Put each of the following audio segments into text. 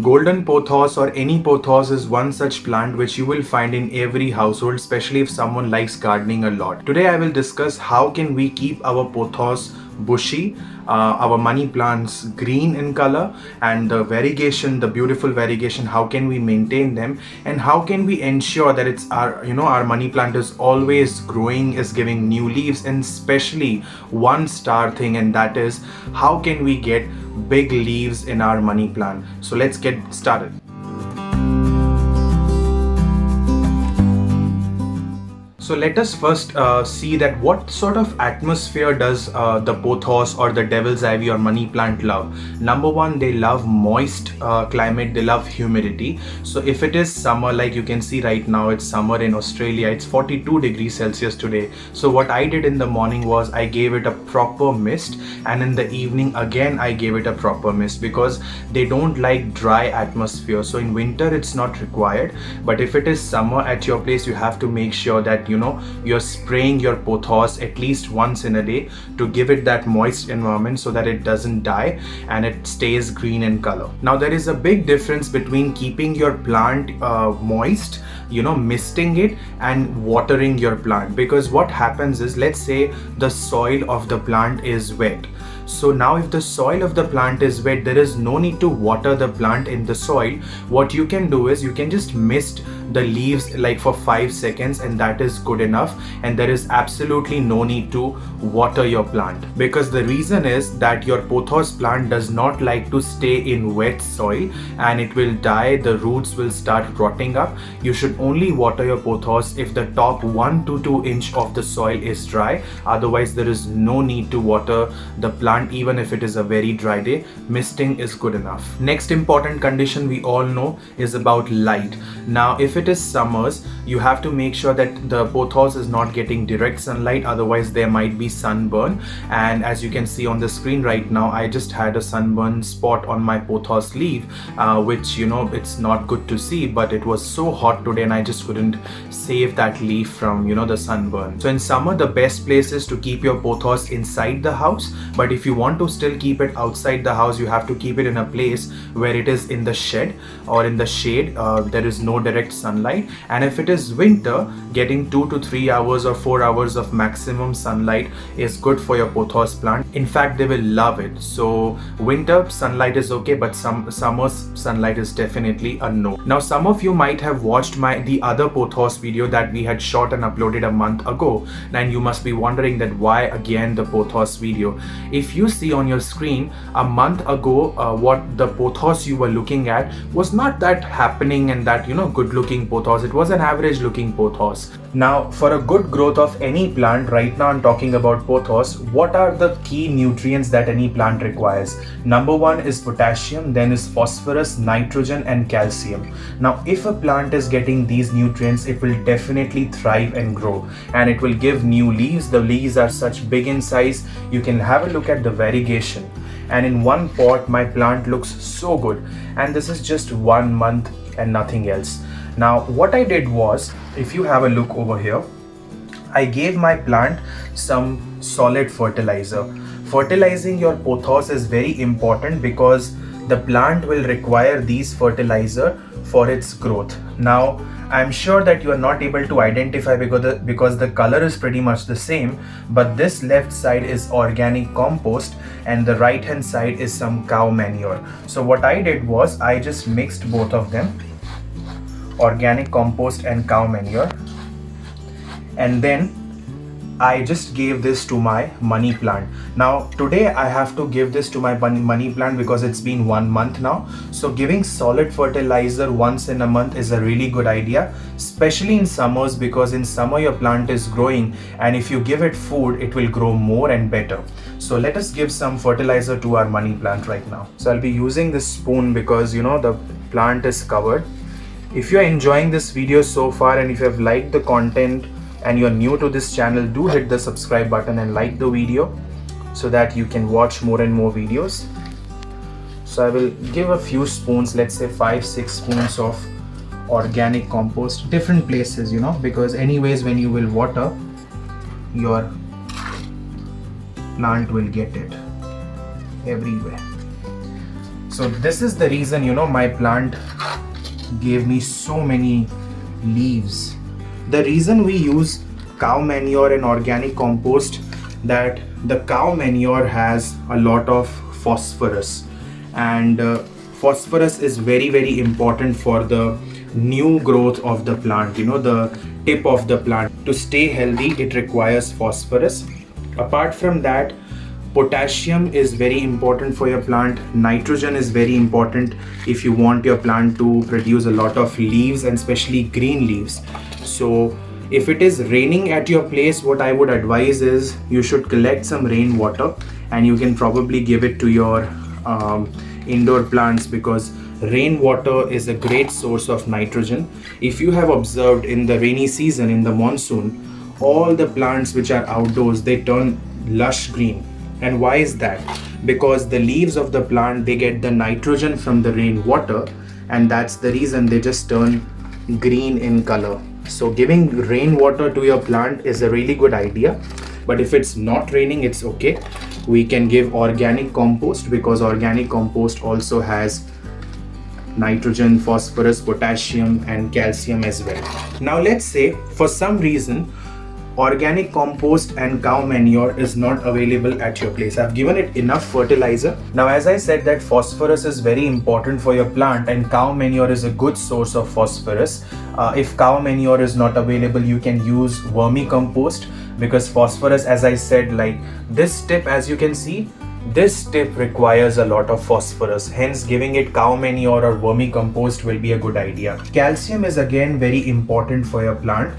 Golden pothos or any pothos is one such plant which you will find in every household, especially if someone likes gardening a lot. Today I will discuss how can we keep our pothos bushy, our money plants green in color, and the variegation, the beautiful variegation, how can we maintain them, and how can we ensure that it's our money plant is always growing, is giving new leaves, and especially one star thing, and that is how can we get big leaves in our money plant. So let's get started. So let us first see that what sort of atmosphere does the pothos or the devil's ivy or money plant love. Number one, they love moist climate, they love humidity. So if it is summer, like you can see right now, it's summer in Australia, it's 42 degrees Celsius today. So what I did in the morning was I gave it a proper mist, and in the evening again I gave it a proper mist, because they don't like dry atmosphere. So in winter it's not required, but if it is summer at your place, you have to make sure that you're spraying your pothos at least once in a day to give it that moist environment so that it doesn't die and it stays green in color. Now there is a big difference between keeping your plant moist, misting it, and watering your plant, because what happens is, let's say the soil of the plant is wet. So now if the soil of the plant is wet, there is no need to water the plant in the soil. What you can do is you can just mist the leaves like for 5 seconds, and that is good enough, and there is absolutely no need to water your plant, because the reason is that your pothos plant does not like to stay in wet soil and it will die, the roots will start rotting up. You should only water your pothos if the top 1 to 2 inch of the soil is dry. Otherwise there is no need to water the plant even if it is a very dry day. Misting is good enough. Next important condition we all know is about light. Now if it is summers, you have to make sure that the pothos is not getting direct sunlight, otherwise there might be sunburn. And as you can see on the screen right now, I just had a sunburn spot on my pothos leaf, which it's not good to see, but it was so hot today and I just couldn't save that leaf from the sunburn. So in summer the best place is to keep your pothos inside the house, but if you want to still keep it outside the house, you have to keep it in a place where it is in the shed or in the shade. There is no direct sunlight. And if it is winter, getting 2 to 3 hours or 4 hours of maximum sunlight is good for your pothos plant. In fact, they will love it. So winter sunlight is okay, but summer sunlight is definitely a no. Now some of you might have watched the other pothos video that we had shot and uploaded a month ago, and you must be wondering that why again the pothos video. If you see on your screen, a month ago what the pothos you were looking at was not that happening and that good looking pothos. It was an average looking pothos. Now for a good growth of any plant, right now I'm talking about pothos, what are the key nutrients that any plant requires? Number one is potassium, then is phosphorus, nitrogen, and calcium. Now if a plant is getting these nutrients, it will definitely thrive and grow, and it will give new leaves. The leaves are such big in size. You can have a look at the variegation, and in one pot my plant looks so good, and this is just 1 month and nothing else. Now what I did was, if you have a look over here, I gave my plant some solid fertilizer. Fertilizing your pothos is very important because the plant will require these fertilizer for its growth. Now I'm sure that you are not able to identify because the color is pretty much the same, but this left side is organic compost and the right hand side is some cow manure. So what I did was I just mixed both of them, organic compost and cow manure, and then I just gave this to my money plant. Now today I have to give this to my money plant because it's been 1 month now. So giving solid fertilizer once in a month is a really good idea, especially in summers, because in summer your plant is growing, and if you give it food, it will grow more and better. So let us give some fertilizer to our money plant right now. So I'll be using this spoon because the plant is covered. If you're enjoying this video so far, and if you have liked the content and you're new to this channel, do hit the subscribe button and like the video so that you can watch more and more videos. So I will give a few spoons, let's say 5-6 spoons of organic compost, different places, because anyways when you will water, your plant will get it everywhere. So this is the reason, my plant gave me so many leaves. The reason we use cow manure and organic compost, that the cow manure has a lot of phosphorus, and phosphorus is very important for the new growth of the plant, the tip of the plant. To stay healthy, it requires phosphorus. Apart from that, potassium is very important for your plant. Nitrogen is very important if you want your plant to produce a lot of leaves, and especially green leaves. So if it is raining at your place, what I would advise is you should collect some rainwater and you can probably give it to your indoor plants, because rainwater is a great source of nitrogen. If you have observed, in the rainy season, in the monsoon, all the plants which are outdoors, they turn lush green. And why is that? Because the leaves of the plant, they get the nitrogen from the rainwater, and that's the reason they just turn green in color. So giving rainwater to your plant is a really good idea. But if it's not raining, it's okay. We can give organic compost, because organic compost also has nitrogen, phosphorus, potassium and calcium as well. Now let's say for some reason organic compost and cow manure is not available at your place. I've given it enough fertilizer. Now, as I said, that phosphorus is very important for your plant, and cow manure is a good source of phosphorus. If cow manure is not available, you can use vermicompost, because phosphorus, as I said, like this tip, as you can see, this tip requires a lot of phosphorus, hence giving it cow manure or vermicompost will be a good idea. Calcium is again very important for your plant,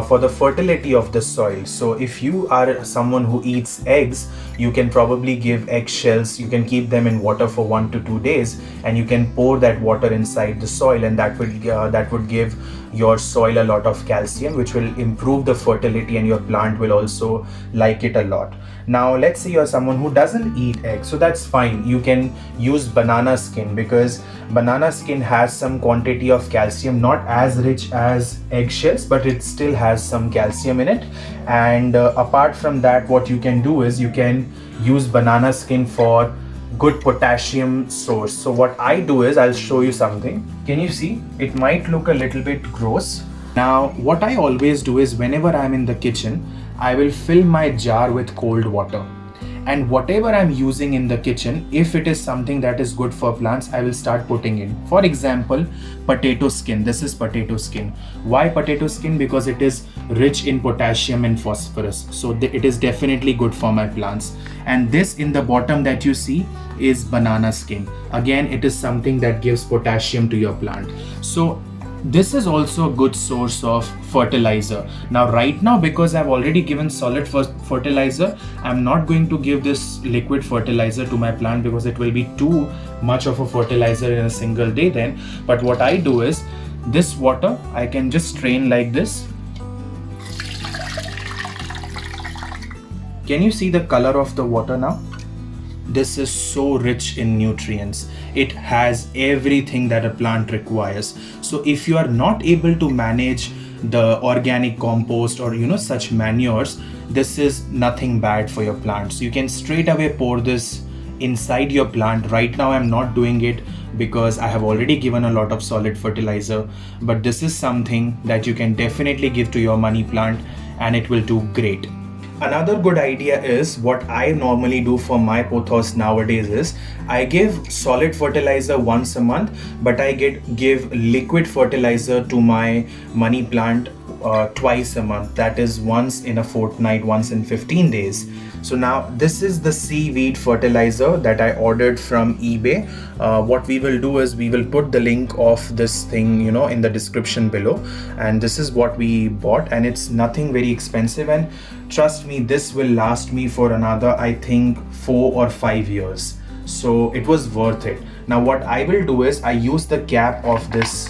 for the fertility of the soil. So if you are someone who eats eggs, you can probably give eggshells, you can keep them in water for 1 to 2 days, and you can pour that water inside the soil, and that would give your soil a lot of calcium, which will improve the fertility, and your plant will also like it a lot. Now let's say you're someone who doesn't eat eggs, so that's fine. You can use banana skin, because banana skin has some quantity of calcium, not as rich as eggshells, but it still has some calcium in it. And apart from that, what you can do is you can use banana skin for good potassium source. So what I do is, I'll show you something. Can you see? It might look a little bit gross. Now what I always do is, whenever I'm in the kitchen, I will fill my jar with cold water, and whatever I'm using in the kitchen, if it is something that is good for plants, I will start putting in. For example, potato skin. This is potato skin. Why potato skin? Because it is rich in potassium and phosphorus, so it is definitely good for my plants. And this in the bottom that you see is banana skin. Again, it is something that gives potassium to your plant. So this is also a good source of fertilizer. Now right now, because I've already given solid fertilizer, I'm not going to give this liquid fertilizer to my plant, because it will be too much of a fertilizer in a single day then. But what I do is, this water I can just strain like this. Can you see the color of the water now? This is so rich in nutrients. It has everything that a plant requires. So if you are not able to manage the organic compost or such manures, this is nothing bad for your plants. You can straight away pour this inside your plant. Right now I'm not doing it because I have already given a lot of solid fertilizer, but this is something that you can definitely give to your money plant and it will do great. Another good idea is, what I normally do for my pothos nowadays is, I give solid fertilizer once a month, but I give liquid fertilizer to my money plant twice a month. That is once in a fortnight, once in 15 days. So now this is the seaweed fertilizer that I ordered from eBay. What we will do is, we will put the link of this thing in the description below, and this is what we bought, and it's nothing very expensive, and trust me, this will last me for another, I think, 4 or 5 years. So it was worth it. Now what I will do is, I use the cap of this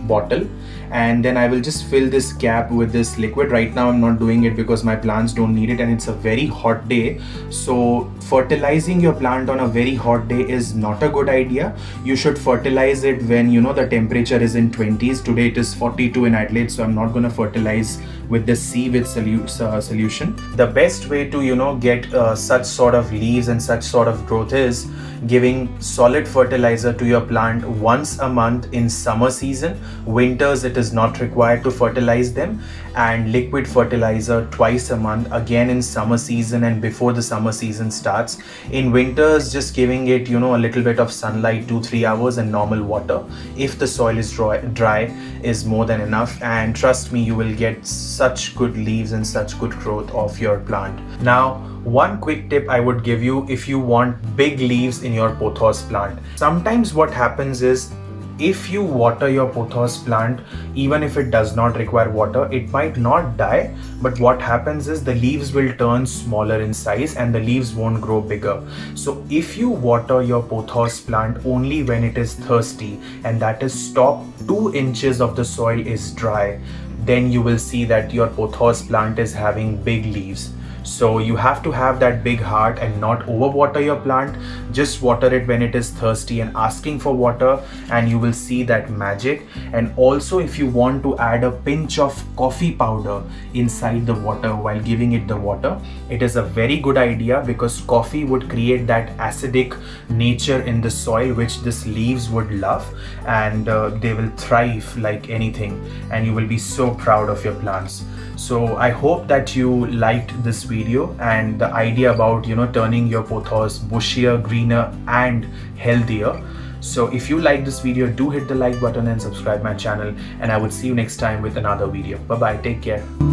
bottle, and then I will just fill this cap with this liquid. Right now I'm not doing it because my plants don't need it and it's a very hot day. So fertilizing your plant on a very hot day is not a good idea. You should fertilize it when the temperature is in 20s. Today it is 42 in Adelaide, so I'm not going to fertilize with the seaweed solution. The best way to get such sort of leaves and such sort of growth is giving solid fertilizer to your plant once a month in summer season. Winters it is not required to fertilize them, and liquid fertilizer twice a month, again in summer season and before the summer season starts. In winters, just giving it a little bit of sunlight, 2-3 hours, and normal water if the soil is dry is more than enough. And trust me, you will get such good leaves and such good growth of your plant. Now, one quick tip I would give you if you want big leaves in your pothos plant. Sometimes what happens is, if you water your pothos plant, even if it does not require water, it might not die, but what happens is the leaves will turn smaller in size and the leaves won't grow bigger. So if you water your pothos plant only when it is thirsty, and that is top 2 inches of the soil is dry, then you will see that your pothos plant is having big leaves. So you have to have that big heart and not overwater your plant. Just water it when it is thirsty and asking for water, and you will see that magic. And also, if you want to add a pinch of coffee powder inside the water while giving it the water, it is a very good idea, because coffee would create that acidic nature in the soil which these leaves would love, and they will thrive like anything, and you will be so proud of your plants. So I hope that you liked this video and the idea about turning your pothos bushier, greener and healthier. So if you like this video, do hit the like button and subscribe my channel, and I will see you next time with another video. Bye bye, take care.